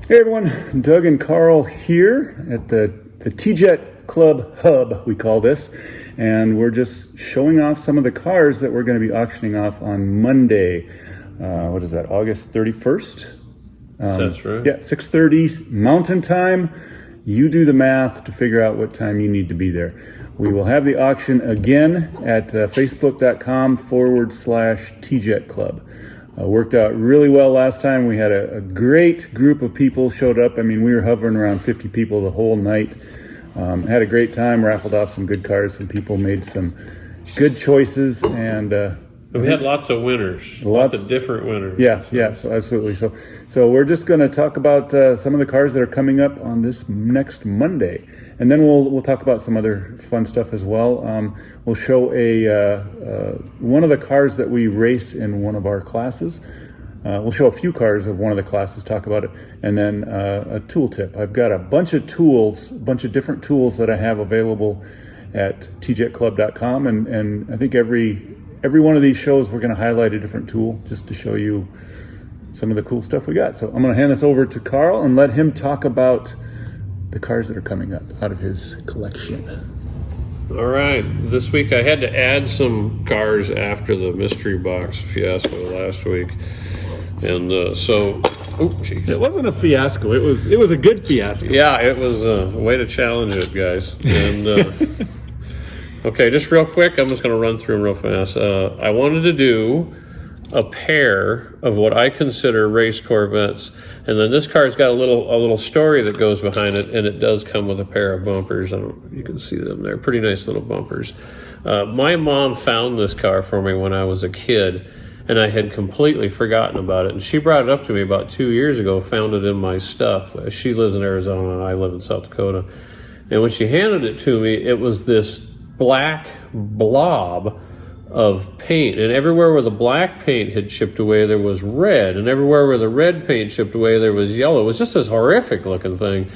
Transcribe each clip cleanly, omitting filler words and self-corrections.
Hey everyone, Doug and Karl here at the TJetClub hub, we call this, and we're just showing off some of the cars that we're going to be auctioning off on Monday. What is that, August 31st? That's right. Yeah, 6:30 Mountain Time. You do the math to figure out what time you need to be there. We will have the auction again at facebook.com/TJetClub. Worked out really well last time. We had a great group of people showed up. I mean, we were hovering around 50 people the whole night. Had a great time, raffled off some good cars. Some people made some good choices, and we had lots of winners, lots of different winners. Yeah, so absolutely. So we're just going to talk about some of the cars that are coming up on this next Monday, and then we'll talk about some other fun stuff as well. We'll show one of the cars that we race in one of our classes. We'll show a few cars of one of the classes, talk about it, and then a tool tip. I've got a bunch of tools, a bunch of different tools that I have available at TJetClub.com, and I think every one of these shows we're going to highlight a different tool just to show you some of the cool stuff we got. So I'm going to hand this over to Karl and let him talk about the cars that are coming up out of his collection. All right. This week I had to add some cars after the mystery box fiasco last week. And It wasn't a fiasco. It was a good fiasco. Yeah, it was a way to challenge it, guys. And okay, just real quick, I'm just going to run through them real fast. I wanted to do a pair of what I consider race Corvettes, and then this car's got a little story that goes behind it, and it does come with a pair of bumpers. You can see them there, pretty nice little bumpers. My mom found this car for me when I was a kid, and I had completely forgotten about it, and she brought it up to me about 2 years ago, found it in my stuff. She lives in Arizona, and I live in South Dakota, and when she handed it to me, it was this black blob of paint, and everywhere where the black paint had chipped away there was red, and everywhere where the red paint chipped away there was yellow. It was just this horrific looking thing,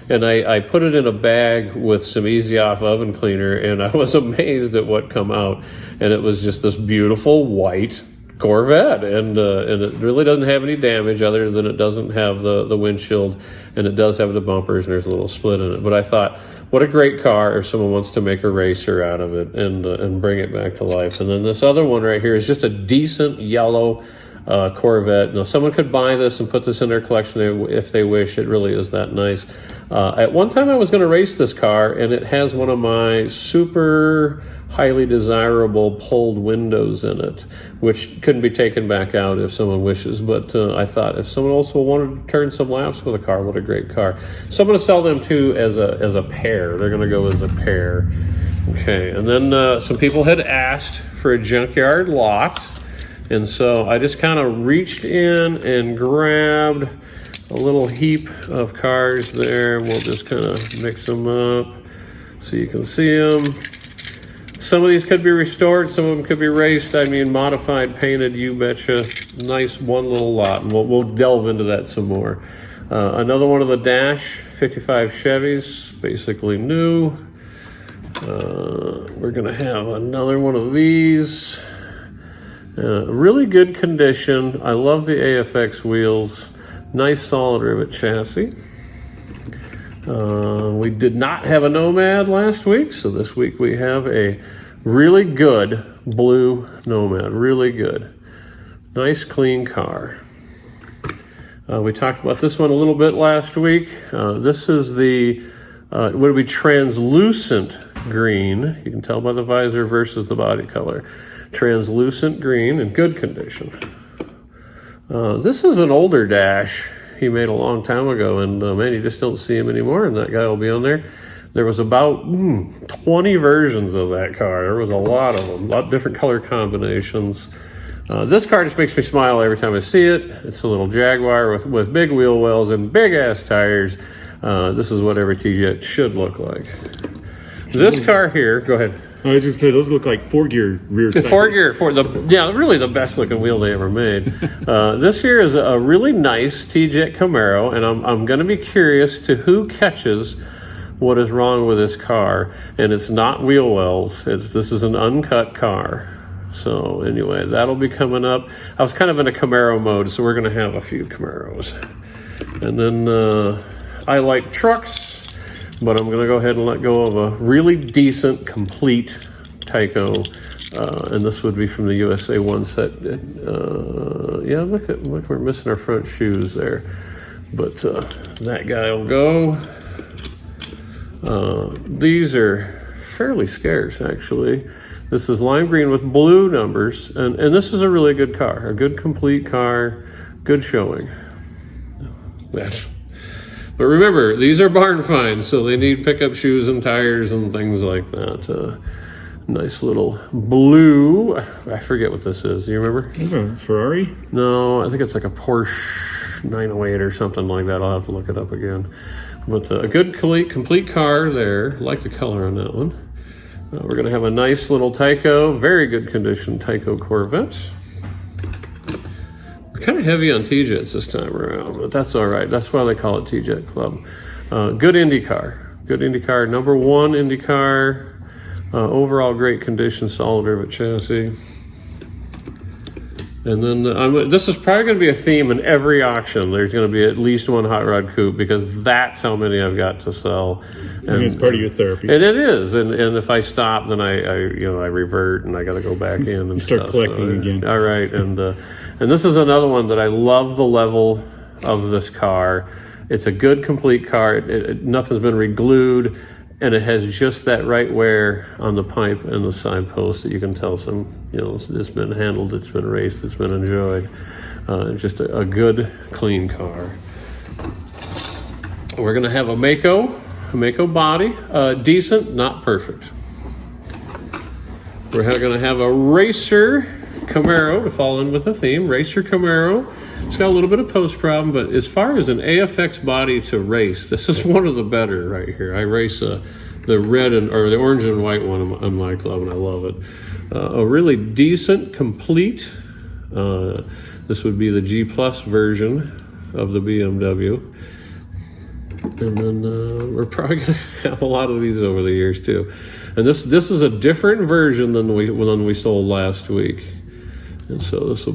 and I put it in a bag with some easy off oven cleaner, and I was amazed at what come out, and it was just this beautiful white Corvette, and it really doesn't have any damage other than it doesn't have the windshield, and it does have the bumpers, and there's a little split in it. But I thought, what a great car if someone wants to make a racer out of it and bring it back to life. And then this other one right here is just a decent yellow Corvette. Now, someone could buy this and put this in their collection if they wish. It really is that nice. At one time, I was going to race this car, and it has one of my super highly desirable pulled windows in it, which couldn't be taken back out if someone wishes. But I thought if someone else wanted to turn some laps with a car, what a great car. So I'm going to sell them too as a pair. They're going to go as a pair. Okay, and then some people had asked for a junkyard lot. And so I just kind of reached in and grabbed a little heap of cars there. We'll just kind of mix them up so you can see them. Some of these could be restored. Some of them could be raced. I mean, modified, painted, you betcha. Nice one little lot. And we'll delve into that some more. Another one of the Dash 55 Chevys, basically new. We're going to have another one of these. Really good condition. I love the AFX wheels. Nice solid rivet chassis. We did not have a Nomad last week, so this week we have a really good blue Nomad. Really good. Nice clean car. We talked about this one a little bit last week. This is the would be translucent green. You can tell by the visor versus the body color. Translucent green in good condition. This is an older Dash he made a long time ago, and man, you just don't see him anymore, and that guy will be on there. There was about 20 versions of that car. There was a lot of them, a lot of different color combinations. This car just makes me smile every time I see it. It's a little Jaguar with big wheel wells and big-ass tires. This is what every TJet should look like. This car here, go ahead. I was just say those look like 4-gear rear tires. Really the best looking wheel they ever made. This here is a really nice TJet Camaro, and I'm going to be curious to who catches what is wrong with this car. And it's not wheel wells. This is an uncut car. So anyway, that'll be coming up. I was kind of in a Camaro mode, so we're going to have a few Camaros. And then I like trucks, but I'm going to go ahead and let go of a really decent, complete Tyco. And this would be from the USA 1 set. Yeah, look, we're missing our front shoes there. But that guy will go. These are fairly scarce, actually. This is lime green with blue numbers, and this is a really good car, a good complete car, good showing. But remember, these are barn finds, so they need pickup shoes and tires and things like that. Nice little blue. I forget what this is. Do you remember? Is it a Ferrari? No, I think it's like a Porsche 908 or something like that. I'll have to look it up again. But a good complete car there. Like the color on that one. We're going to have a nice little Tyco, very good condition Tyco Corvette. We're kind of heavy on TJets this time around, but that's all right. That's why they call it TJetClub. Good Indy car. Good Indy car. Number 1 Indy car. Overall great condition, solid rivet chassis. And then this is probably going to be a theme in every auction. There's going to be at least one hot rod coupe because that's how many I've got to sell. And it's part of your therapy. And it is. And if I stop, then I revert and I got to go back in and start collecting again. All right. And this is another one that I love the level of this car. It's a good complete car. Nothing's been re-glued. And it has just that right wear on the pipe and the side post that you can tell it's been handled, it's been raced, it's been enjoyed. Just a good, clean car. We're going to have a Mako body, decent, not perfect. We're going to have a Racer Camaro to fall in with the theme, Racer Camaro. It's got a little bit of post problem, but as far as an AFX body to race, this is one of the better right here. I race the red or the orange and white one on my club, and I love it. A really decent, complete. This would be the G Plus version of the BMW. And then we're probably going to have a lot of these over the years too. And this is a different version than we sold last week. And so this will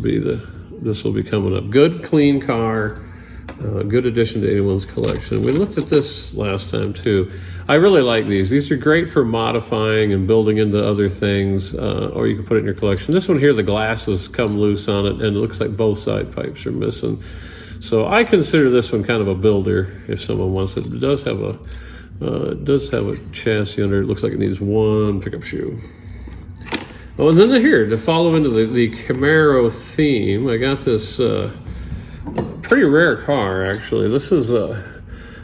be coming up. Good, clean car, good addition to anyone's collection. We looked at this last time too. I really like these. These are great for modifying and building into other things, or you can put it in your collection. This one here, the glasses come loose on it, and it looks like both side pipes are missing. So I consider this one kind of a builder if someone wants it. It does have a chassis under it. It looks like it needs one pickup shoe. Oh, and then here, to follow into the Camaro theme, I got this pretty rare car, actually. This is an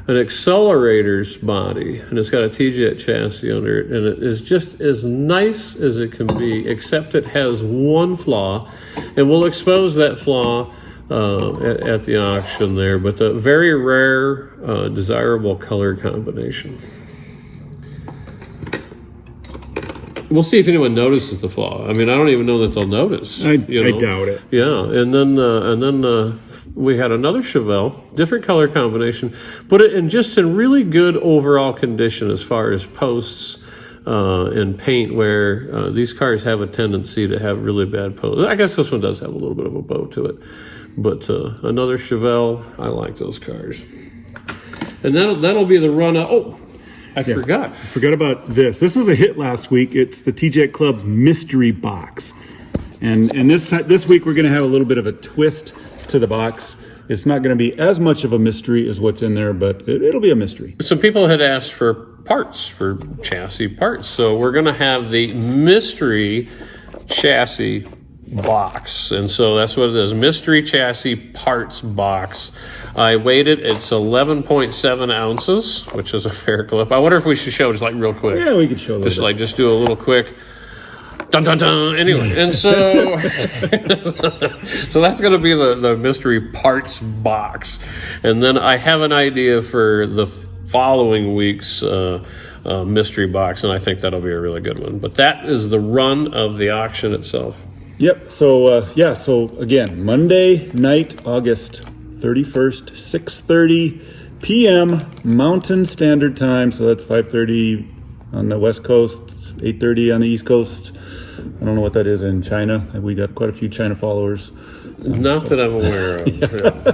Accelerator's body, and it's got a TJet chassis under it, and it is just as nice as it can be, except it has one flaw, and we'll expose that flaw at the auction there, but a very rare, desirable color combination. We'll see if anyone notices the flaw. I mean, I don't even know that they'll notice. I doubt it. Yeah, and then we had another Chevelle, different color combination, but in really good overall condition as far as posts and paint wear. These cars have a tendency to have really bad posts. I guess this one does have a little bit of a bow to it, but another Chevelle. I like those cars, and that'll be the run up. Oh. I forgot about this. This was a hit last week. It's the TJetClub mystery box. And this week we're going to have a little bit of a twist to the box. It's not going to be as much of a mystery as what's in there, but it'll be a mystery. Some people had asked for parts, for chassis parts. So we're going to have the mystery chassis box, and so that's what it is, mystery chassis parts box. I weighed it. It's 11.7 ounces, which is a fair clip. I wonder if we should show just like real quick. Yeah, we could show a little bit. Just do a little quick dun dun dun. Anyway, and so so that's going to be the mystery parts box, and then I have an idea for the following week's mystery box, and I think that'll be a really good one. But that is the run of the auction itself. Yep. So so again, Monday night, August 31st, 6:30 p.m. Mountain Standard Time. So that's 5:30 on the West Coast, 8:30 on the East Coast. I don't know what that is in China. We got quite a few China followers. Not that I'm aware of. Yeah.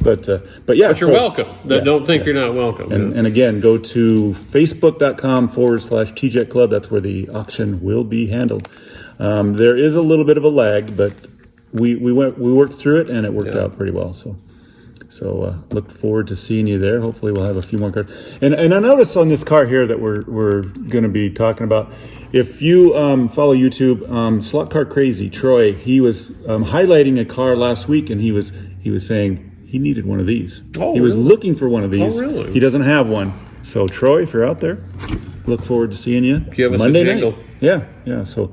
But yeah. But you're welcome. Don't think you're not welcome. And again, go to facebook.com/TJetClub. That's where the auction will be handled. There is a little bit of a lag, but we worked through it and it worked out pretty well. So look forward to seeing you there. Hopefully we'll have a few more cars. And I noticed on this car here that we're going to be talking about, if you follow YouTube, Slot Car Crazy, Troy, he was highlighting a car last week, and he was saying he needed one of these. He was looking for one of these. Oh, really? He doesn't have one. So Troy, if you're out there, look forward to seeing you Give us Monday a jingle. night. Yeah. So,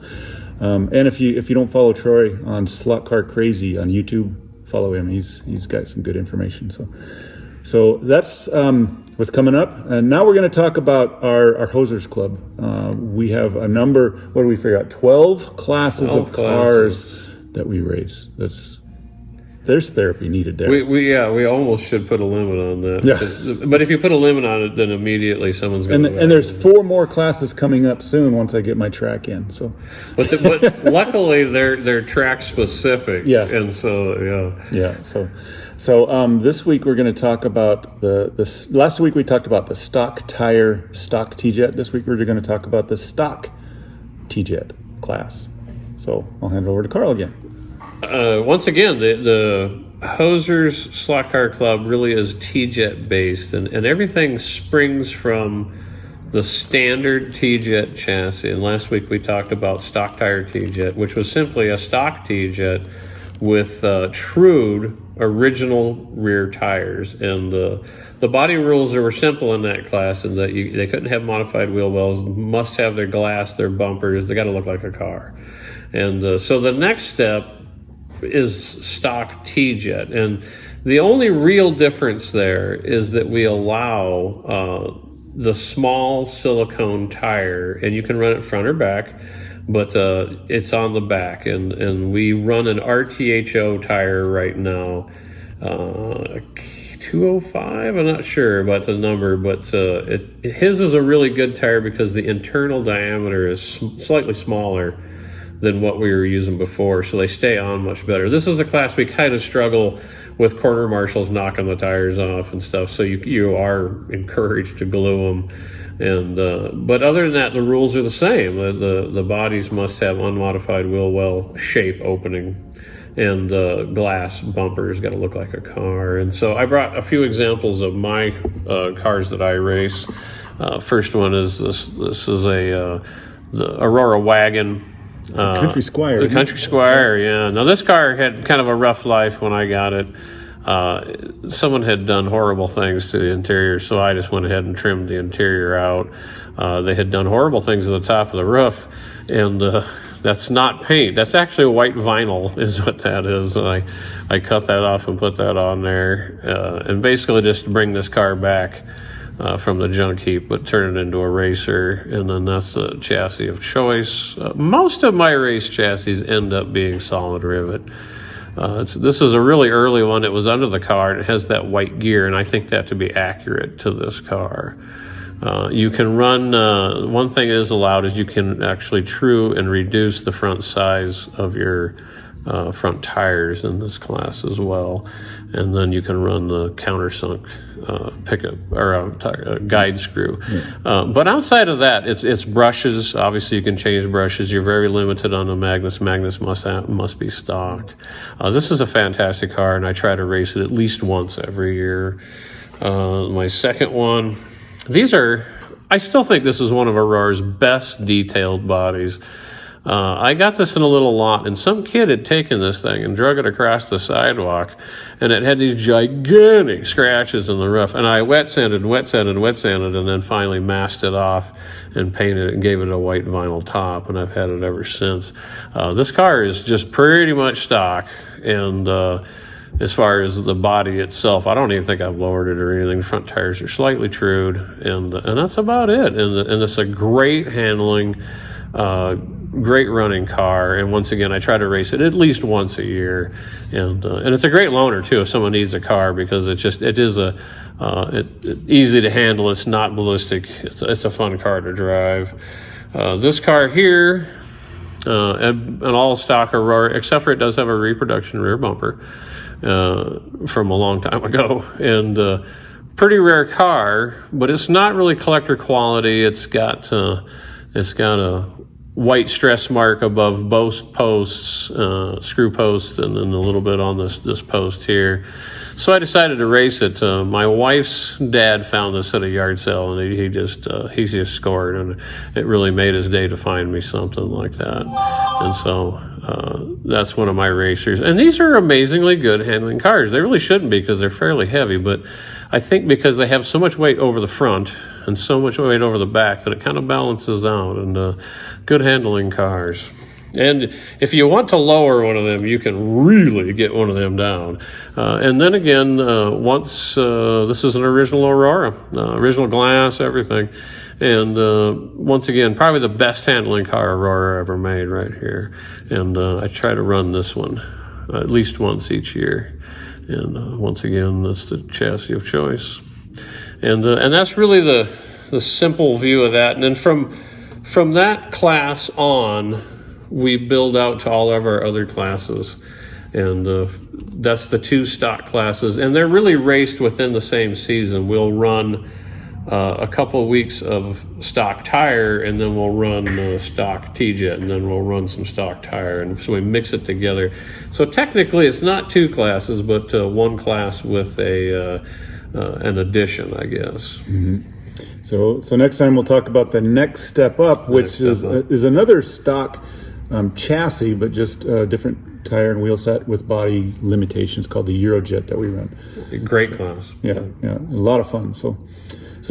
and if you don't follow Troy on Slot Car Crazy on YouTube, follow him. He's got some good information. So that's what's coming up. And now we're going to talk about our Hosers Club. We have a number. What do we figure out? 12 classes of cars that we race. There's therapy needed there. We almost should put a limit on that. Yeah. But if you put a limit on it, then immediately someone's going to. And there's 4 more classes coming up soon once I get my track in. So, but luckily they're track specific. Yeah. And so So this week we're going to talk about the last week we talked about the stock tire stock TJet. This week we're going to talk about the stock TJet class. So I'll hand it over to Karl again. Once again, the Hosers Slot Car Club really is TJet based, and everything springs from the standard TJet chassis. And last week we talked about stock tire TJet, which was simply a stock TJet with trued original rear tires. And the body rules were simple in that class, in that they couldn't have modified wheel wells, must have their glass, their bumpers, they got to look like a car. And so the next step is stock TJet, and the only real difference there is that we allow the small silicone tire, and you can run it front or back, but it's on the back, and we run an RTHO tire right now, 205, I'm not sure about the number, but his is a really good tire because the internal diameter is slightly smaller than what we were using before, so they stay on much better. This is a class we kind of struggle with corner marshals knocking the tires off and stuff, so you are encouraged to glue them. And but other than that, the rules are the same. The bodies must have unmodified wheel well shape opening, and glass bumpers got to look like a car. And so I brought a few examples of my cars that I race. First one is this is the Aurora wagon. Country Squire. The Country Squire, yeah. Now, this car had kind of a rough life when I got it. Someone had done horrible things to the interior, so I just went ahead and trimmed the interior out. They had done horrible things at the top of the roof, and that's not paint. That's actually white vinyl is what that is. I cut that off and put that on there, and basically just to bring this car back from the junk heap, but turn it into a racer, and then that's the chassis of choice. Most of my race chassis end up being solid rivet. This is a really early one. It was under the car, and it has that white gear, and I think that to be accurate to this car. You can run, one thing that is allowed is you can actually true and reduce the front size of your front tires in this class as well, and then you can run the countersunk pickup or guide screw. But outside of that, it's brushes. Obviously, you can change brushes. You're very limited on the Magnus. Magnus must be stock. This is a fantastic car, and I try to race it at least once every year. My second one, I still think this is one of Aurora's best detailed bodies. I got this in a little lot, and some kid had taken this thing and drug it across the sidewalk, and it had these gigantic scratches in the roof. And I wet sanded, and then finally masked it off and painted it and gave it a white vinyl top, and I've had it ever since. This car is just pretty much stock, and as far as the body itself, I don't even think I've lowered it or anything. The front tires are slightly trued, and that's about it. And it's a great handling, great running car, and once again I try to race it at least once a year, and it's a great loaner too if someone needs a car, because it is easy to handle. It's not ballistic. It's a fun car to drive. This car here and an all stock Aurora, except for it does have a reproduction rear bumper from a long time ago, and pretty rare car, but it's not really collector quality. It's got a white stress mark above both posts, screw posts, and then a little bit on this post here. So I decided to race it. My wife's dad found this at a yard sale, and he just scored, and it really made his day to find me something like that. And so that's one of my racers. And these are amazingly good handling cars. They really shouldn't be because they're fairly heavy, but I think because they have so much weight over the front and so much weight over the back that it kind of balances out, and good handling cars. And if you want to lower one of them, you can really get one of them down. And then again, once this is an original Aurora, original glass, everything. And once again, probably the best handling car Aurora ever made right here. And I try to run this one at least once each year. And once again, that's the chassis of choice. And that's really the simple view of that. And then from that class on, we build out to all of our other classes, and that's the 2 stock classes, and they're really raced within the same season. We'll run a couple of weeks of stock tire, and then we'll run stock TJet, and then we'll run some stock tire, and so we mix it together. So technically it's not 2 classes, but 1 class with an addition, I guess. Mm-hmm. So next time we'll talk about the next step up, which is another stock chassis, but just a different tire and wheel set with body limitations, called the Eurojet that we run. Great class. Yeah, a lot of fun. So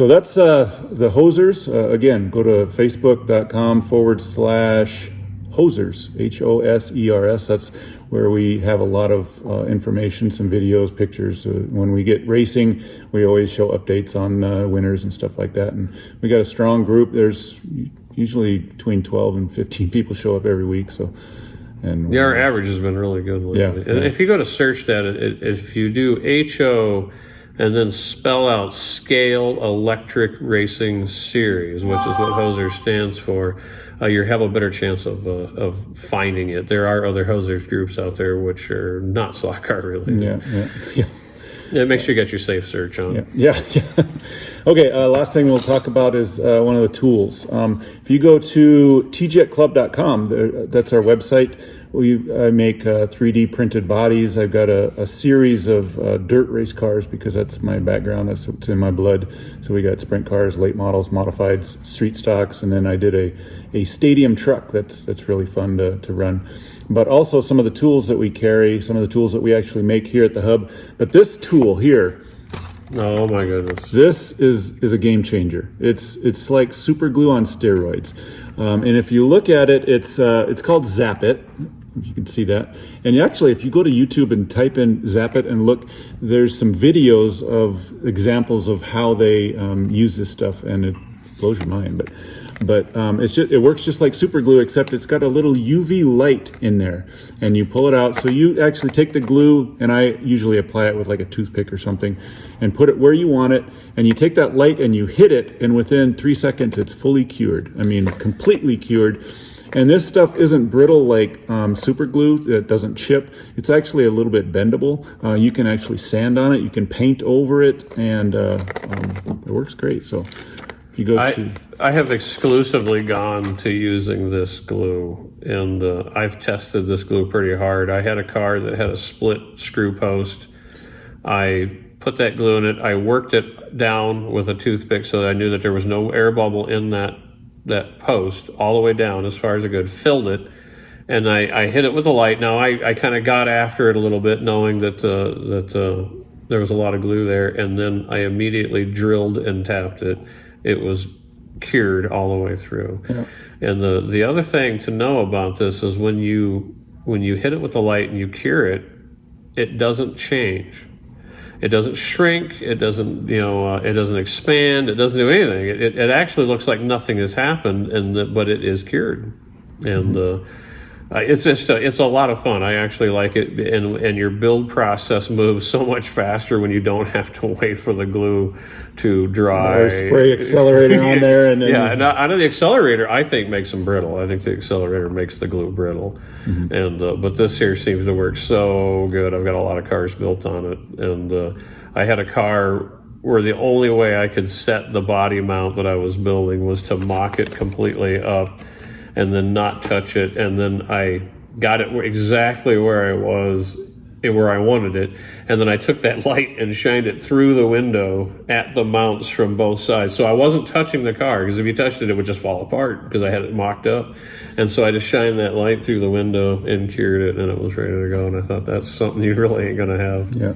that's the Hosers. Again, go to facebook.com/Hosers, HOSERS. That's where we have a lot of information, some videos, pictures. When we get racing, we always show updates on winners and stuff like that. And we got a strong group. There's usually between 12 and 15 people show up every week. So, and our average has been really good lately. Yeah. And if you go to search that, if you do HO and then spell out Scale Electric Racing Series, which is what Hoser stands for, you have a better chance of finding it. There are other Hosers groups out there which are not stock car related. Yeah, make sure you get your safe search on. Yeah. Okay, last thing we'll talk about is one of the tools. If you go to TJetClub.com, that's our website. I make 3D printed bodies. I've got a series of dirt race cars because that's my background. That's what's in my blood. So we got sprint cars, late models, modifieds, street stocks, and then I did a stadium truck that's really fun to run. But also some of the tools that we carry, some of the tools that we actually make here at the hub. But this tool here, oh my goodness, this is a game changer. It's like super glue on steroids. And if you look at it, it's called Zap It. If you can see that. And actually, if you go to YouTube and type in Zap It and look, there's some videos of examples of how they use this stuff, and it blows your mind. But it works just like super glue, except it's got a little UV light in there, and you pull it out. So you actually take the glue, and I usually apply it with like a toothpick or something, and put it where you want it, and you take that light and you hit it, and within 3 seconds it's fully cured. I mean, completely cured. And this stuff isn't brittle like super glue. It doesn't chip. It's actually a little bit bendable. You can actually sand on it. You can paint over it, and it works great. So if you go I have exclusively gone to using this glue, and I've tested this glue pretty hard. I had a car that had a split screw post. I put that glue in it. I worked it down with a toothpick so that I knew that there was no air bubble in that post all the way down as far as I could, filled it, and I hit it with a light. Now I kind of got after it a little bit, knowing that there was a lot of glue there, and then I immediately drilled and tapped it. It was cured all the way through. Yeah. And the other thing to know about this is when you hit it with the light and you cure it, it doesn't change. It doesn't shrink. It doesn't, it doesn't expand. It doesn't do anything. It actually looks like nothing has happened, but it is cured. And It's a lot of fun. I actually like it, and your build process moves so much faster when you don't have to wait for the glue to dry. Or spray accelerator on there, and then and I know the accelerator I think makes them brittle. I think the accelerator makes the glue brittle, and but this here seems to work so good. I've got a lot of cars built on it, and I had a car where the only way I could set the body mount that I was building was to mock it completely up and then not touch it, and then I got it exactly where I wanted it, and then I took that light and shined it through the window at the mounts from both sides. So I wasn't touching the car, because if you touched it, it would just fall apart because I had it mocked up. And so I just shined that light through the window and cured it, and it was ready to go. And I thought, that's something you really ain't gonna have. Yeah.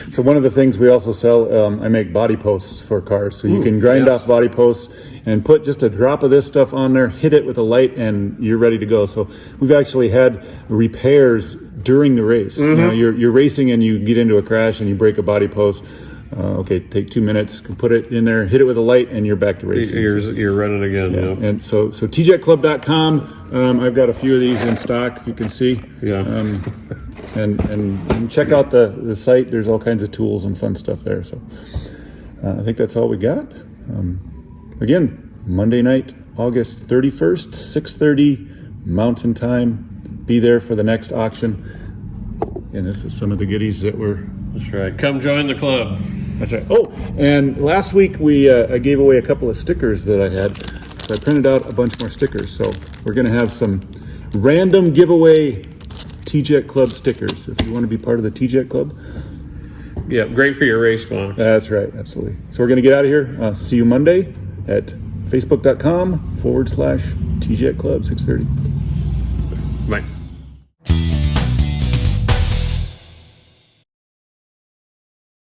So one of the things we also sell, I make body posts for cars. So you can grind off body posts and put just a drop of this stuff on there, hit it with a light, and you're ready to go. So we've actually had repairs during the race. You know, you're racing and you get into a crash and you break a body post. Okay, take 2 minutes, put it in there, hit it with a light, and you're back to racing. You're running again. Yeah. And so TJetClub.com. I've got a few of these in stock, if you can see. Yeah. And check out the site. There's all kinds of tools and fun stuff there. So I think that's all we got. Again, Monday night, August 31st, 6:30 Mountain Time. Be there for the next auction. And this is some of the goodies that we're... That's right. Come join the club. That's right. Oh, and last week I gave away a couple of stickers that I had. So I printed out a bunch more stickers. So we're going to have some random giveaway TJet Club stickers. If you want to be part of the TJet Club. Yeah, great for your race box. That's right. Absolutely. So we're going to get out of here. See you Monday at facebook.com/TJet Club 6:30.